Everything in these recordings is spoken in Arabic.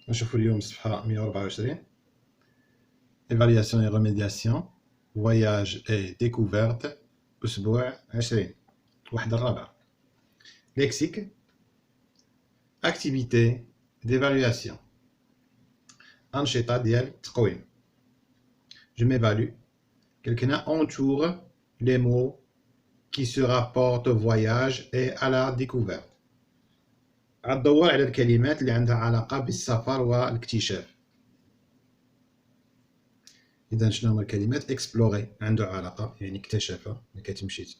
نشوفوا اليوم الصفحة 124. Évaluation et remédiation, voyage et découverte, أسبوع 20. واحد الرابع. Lexique, activité d'évaluation. أنشطة ديال تقويم. Je m'évalue. Quelqu'un entoure les mots qui se rapportent au voyage et à la découverte. غتدور على الكلمات اللي عندها علاقة بالسفر والاكتشاف. إذا شنو هما الكلمات؟ إكسبلوغي عنده علاقة يعني اكتشفها، ملي كتمشي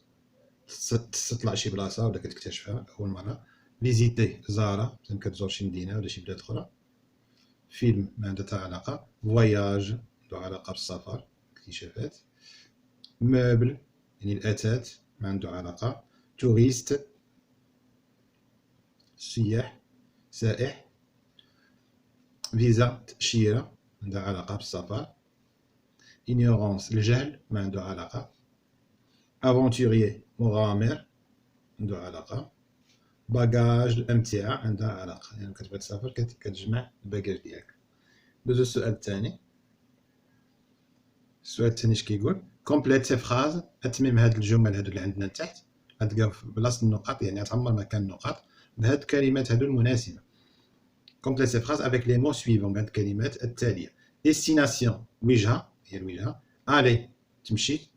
تطلع شي بلاصة ولا كتكتشفها أول مرة. فيزيتي زارة، مثلا كتزور شي مدينة ولا شي بلاد أخرى. فيلم ما عندها حتى علاقة. فواياج عنده علاقة بالسفر اكتشافات. موبل يعني الأثاث ما عنده علاقة. توريست سياح سائح. فيزا تأشيرة عندها علاقة بالسفر. ignorance الجهل ما عنده علاقة. افونتوريي مغامر عنده علاقة. باجاج الأمتعة عندها علاقة، يعني كتبغي تسافر كتجمع الباجاج ديالك. دوزو السؤال الثاني. السؤال الثاني اش كيقول؟ كومبليت سي فراز، أتمم هاد الجمل هادو اللي عندنا تحت، غتلقاو في بلاصة النقاط، يعني غتعمر مكان النقاط بهاد الكلمات هادو المناسبة. كومبليت سي فراز افيك لي مو سويفون، بهاد الكلمات التالية. ديستيناسيون وجهة هي الوجهة. الي تمشي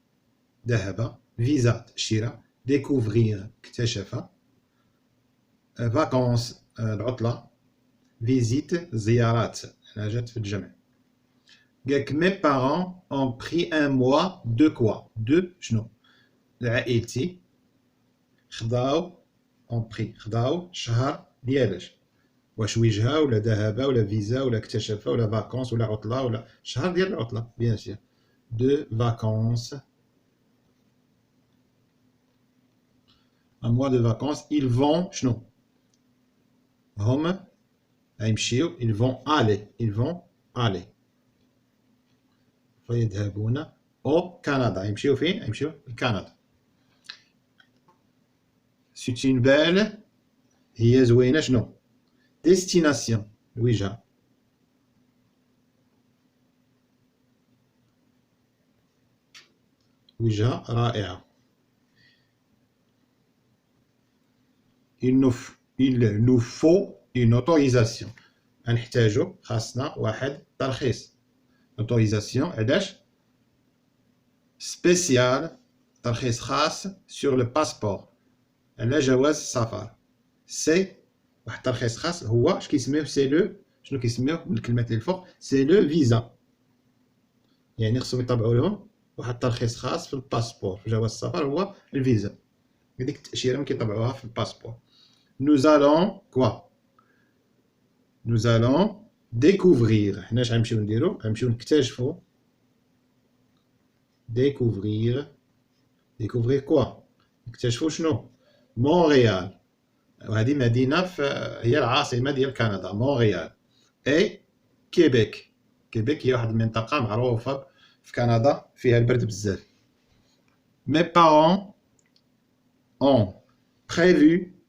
ذهب. فيزا تأشيرة. ديكوفغيغ اكتشف. فاكونس العطلة. فيزيت زيارات جات في الجمع. قالك مي بارون اون بري ان موا دو كوا. دو شنو؟ لعائلتي خداو اون بري خداو شهر ديالاش. واش وجهة ولا ذهب ولا فيزا ولا اكتشف ولا فاكونس ولا عطلة ولا شهر ديال العطلة بيان سير. دو فاكونس un mois de vacances. Ils vont شنو؟ هم يمشيو. ils vont aller فيذهبون au Canada. يمشيو فين؟ يمشيو لكندا. c'est une belle هي زوينة شنو؟ destination الوجهة. وجهة رائعة. il nous faut une autorisation. نحتاجو خاصنا واحد ترخيص. autorisation علاش؟ spécial ترخيص خاص sur le passeport على جواز السفر. سي واحد ترخيص خاص هو اش كيسميوه؟ سي لو شنو كيسميوه بالكلمات اللي الفوق؟ سي لو فيزا. يعني خصهم يطبعوا لهم واحد الترخيص خاص في الباسبور في جواز السفر هو الفيزا. هذيك التأشيرة ملي كيطبعوها في الباسبور. nous allons quoi؟ nous allons découvrir. حنا اش غنمشيو نديرو؟ غنمشيو نكتشفو. découvrir quoi؟ نكتشفو شنو؟ مونريال. وهذه مدينة هي العاصمة ديال كندا مونريال. اي كيبيك. كيبيك هي واحد المنطقة معروفة في كندا فيها البرد بزاف. mes parents ont prévu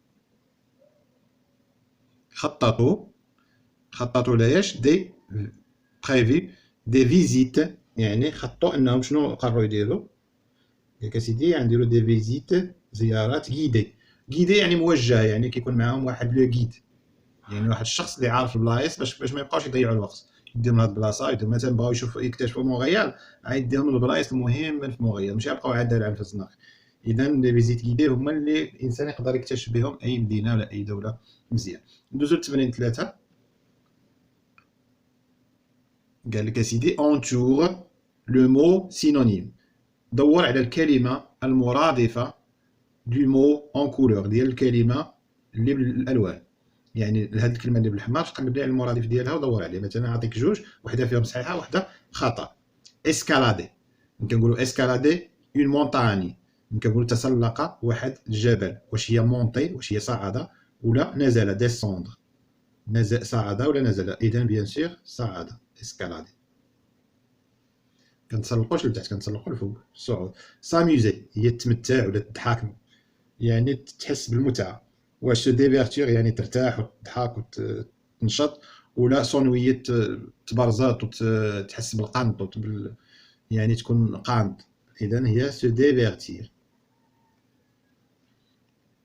خططوا لاش؟ دي prévu des visites يعني خططوا انهم شنو قرروا يديروا؟ ياك اسيدي غنديروا دي فيزيت زيارات غيدي. غيدي يعني موجهه، يعني كيكون معاهم واحد لو غيد، يعني واحد الشخص اللي عارف البلايص باش ما يبقاوش يضيعوا الوقت. يديهم لهاد البلاصه، يديهم مثلا بغاو يكتشفوا مونريال غيديهم للبلايص المهمه في مونريال، ماشي يبقاو عاد دايرين في الزناق. اذا لي فيزيت غيدي هما اللي الانسان يقدر يكتشف بهم اي مدينه ولا اي دوله مزيان. ندوزو لتمرين 3. قال لك اسيدي entoure لو مو سينونيم. دور على الكلمه المرادفه دو مو اون كولور ديال الكلمه اللي بالالوان. يعني هاد الكلمه اللي بالحمار قلب لي على المرادف ديالها ودور عليه. مثلا نعطيك جوج، وحده فيهم صحيحه وحده خطا. اسكالادي كنقولوا اسكالادي اون مونطاني، كنقولوا تسلق واحد الجبل. واش هي مونطي؟ واش هي صعد ولا نزل؟ ديسوندر نزل صعد ولا نزل؟ اذا بيان سور صعد اسكالادي. كنتسلقوش لتحت كنتسلقوا لفوق الصعود. ساميوزي هي التمتع ولا الضحك، يعني تحس بالمتعه. واش ديفيرتور يعني ترتاح وتضحك وتنشط. ولا صنويه تبرزط وتحس بالقنط يعني تكون قانط. اذا هي سو ديفيرتير.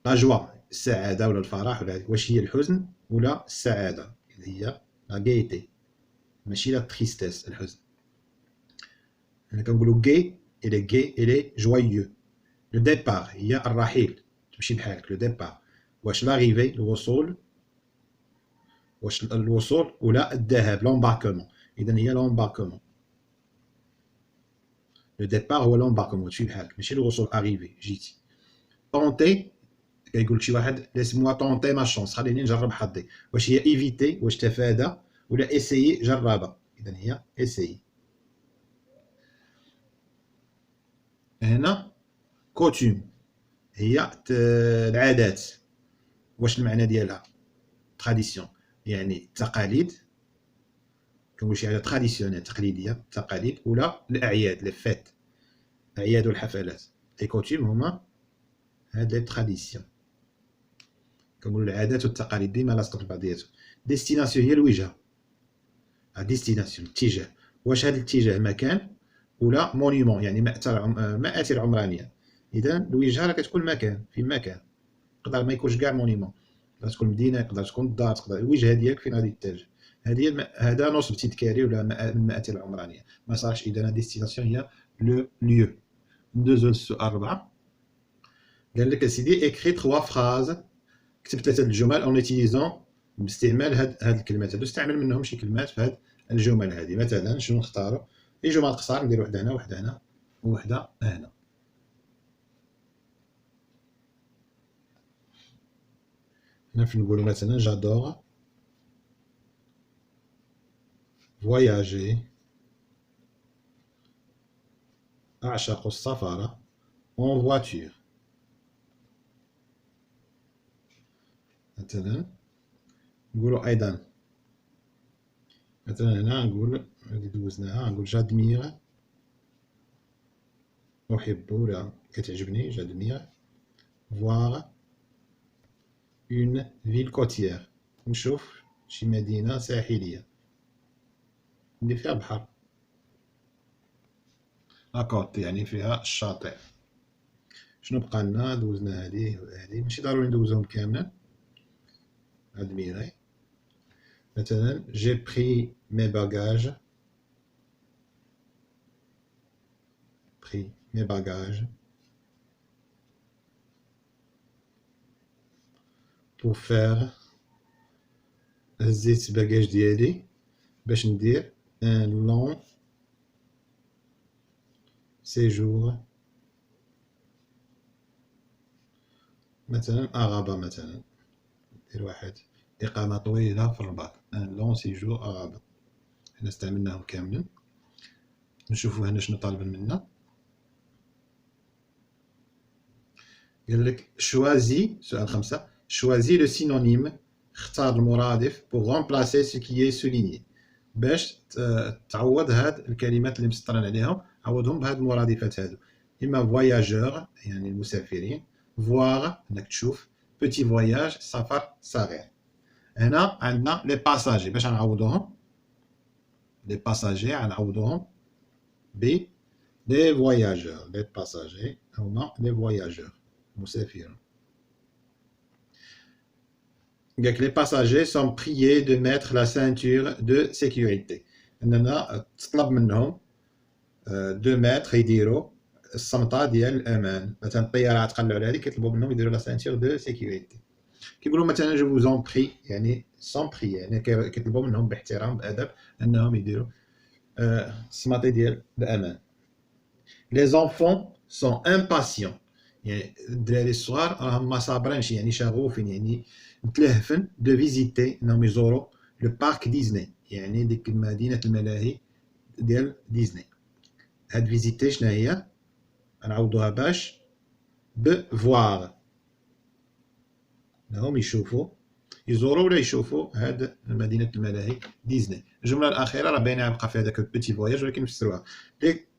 لا جوا السعاده ولا الفرح ولا واش هي الحزن ولا السعاده؟ هي لا غايتي ماشي لا تريستيس. الحزن انا كنقولوا غي الي غي الي جويو. لو ديبار هي الرحيل، تمشي بحالك. لو ديبار واش لاغيفي الوصول، واش الوصول ولا الذهاب لومباركمون. اذا هي لومباركمون. لو ديبار هو لومباركمون، تمشي بحالك ماشي الوصول اريفي جيتي. طونتي كيقول شي واحد ليسموا طونتي ما شونس، خليني نجرب حظي. واش هي ايفيتي واش تفادى ولا ايسيي جربها؟ اذا هي ايسيي. هنا كوتوم هي العادات. واش المعنى ديالها؟ تراديسيون يعني التقاليد. كنقول شي حاجه تراديسيونيل تقليديه، تقاليد ولا الاعياد لي فيت، الاعياد والحفلات. لي كوتوم هما هاد لي تراديسيون. كنقولوا العادات والتقاليد ديما لاصقين في بعضياتهم. ديستيناسيون هي الوجهه. ديستيناسيون اتجاه. واش هذا الاتجاه مكان ولا مونيمون يعني مآثر عمرانيه؟ اذا الوجهه راه كتكون مكان، في مكان. يقدر ما يكونش كاع مونيمون، يقدر تكون مدينه، يقدر تكون الدار، تقدر الوجهه ديالك فين غادي تتجه. هذا نصب تذكاري ولا من المآثر العمرانيه. ما صارش. اذا ديستيناسيون هي لو ليو. ندوزو للسؤال 4. قال لك اسيدي اكري 3 فراز، كتب 3 الجمل اون اوتيليزون باستعمال هاد الكلمات هادو. استعمل منهم شي كلمات في هاد الجمل هادي. مثلا شنو نختاروا؟ اي جمل قصار، ندير وحده هنا وحده هنا وحده هنا. هنا فين نقولوا مثلا جادور voyager، أعشق السفر en voiture. مثلا نقولوا أيضا، مثلا هنا نقول هذه دوزناها، نقول جادمير أحب ولا كتعجبني جادمير voir une ville côtière، نشوف شي مدينة ساحلية اللي فيها بحر. لاكوت يعني فيها الشاطئ. شنو بقى لنا؟ دوزنا هذه وهذه، ماشي ضروري ندوزهم كاملين. ادميري مثلا جي بري مي باغاج، بري مي باغاج بور فير، هزيت باكاج ديالي باش ندير ان لون سيجور. مثلا اغابة، مثلا ندير واحد إقامة طويلة في الرباط، ان لون سيجور اغابة. هنا استعملناهم كاملين. نشوفوا هنا شنو طالب منا. قال لك شوازي، سؤال 5، شوازي لو سينونيم، اختار المرادف pour remplacer ce qui est souligné. باش تعوض هاد الكلمات اللي مسطرين عليهم، عوضهم بهاد المرادفات هادو. اما فواياجور يعني المسافرين، فواغ انك تشوف، بوتي فواياج سفر صغير. هنا عندنا لي باساجي، باش نعوضوهم لي باساجي غنعوضوهم ب لي فواياجور. لي باساجي هما لي فواياجور مسافرون. Les passagers sont priés de mettre la ceinture de sécurité. اننا تطلب منهم دو متر يديروا الصمطه ديال الامان. مثلا الطياره تقلعوا على هذه، كيطلبوا منهم يديروا لا سانتير دو سيكوريتي. كيقولوا مثلا جو فوز اون بري يعني سون بري، يعني كيطلبوا منهم باحترام بادب انهم يديروا الصماطي ديال الامان. لي زونفون سون امباسيون، يعني الدراري الصغار راهم ما صابرينش، يعني شغوفين، يعني متلهفن دو فيزيتي انهم يزوروا لو بارك ديزني، يعني ديك مدينه الملاهي ديال ديزني. هاد فيزيتي شنو هي؟ غنعوضوها باش بفواغ، انهم يشوفوا، يزوروا ولا يشوفوا هاد مدينه الملاهي ديزني. الجمله الاخيره راه باينه بقى فيها داك بيتي فواياج، ولكن نفسروها.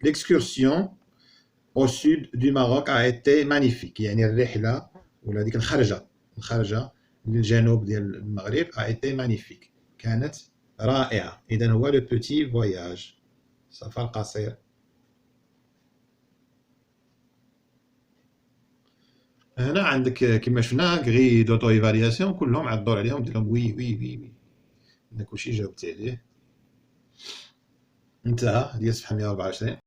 ليكسكورسيون au sud du Maroc a été magnifique، يعني الرحله ولا ديك الخرجه للجنوب ديال المغرب a été magnifique، كانت رائعة. إذا هو لو بوتي فواياج، سفر قصير. هنا عندك كما شفنا غي دوتو ايفالياسيون، كلهم على الدور عليهم دير لهم وي وي وي وي. هذا كلشي جاوبت عليه. انتهى ديال صفحة 124.